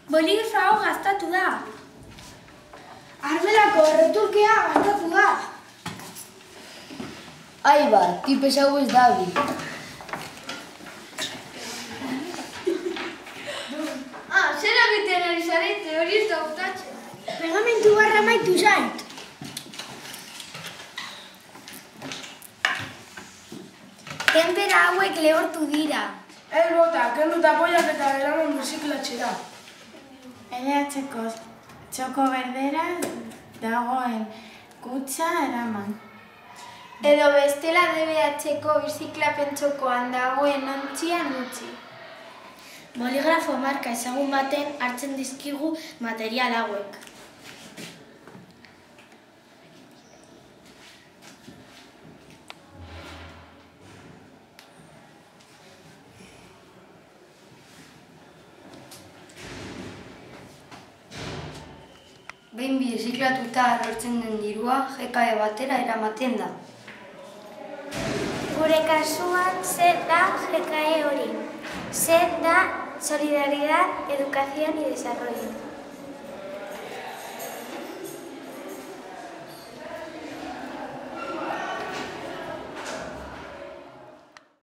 Boligrafo hau gastatu da. Arbelako erreturkea gastatu da. Aibar, tipez hau ez dabil. Zer egiten ari zarete, hori ez da gustatzen. Pegamentu barra maitu zait. Tenpera hauek lehortu dira. Ez bota, kendu eta poiak eta eraman biziklatxera. NH-ko txoko berdera dagoen kutxa eraman. Edo bestela DBH-ko biziklapen txokoan dagoen ontzian utzi. Boligrafo marka ezagun baten hartzen dizkigu material hauek. Behin birziklatuta erortzen den dirua, GKE batera eramaten da. Gure kasuan, zer da GKE hori? Zer da Solidaridad, Educación y Desarrollo.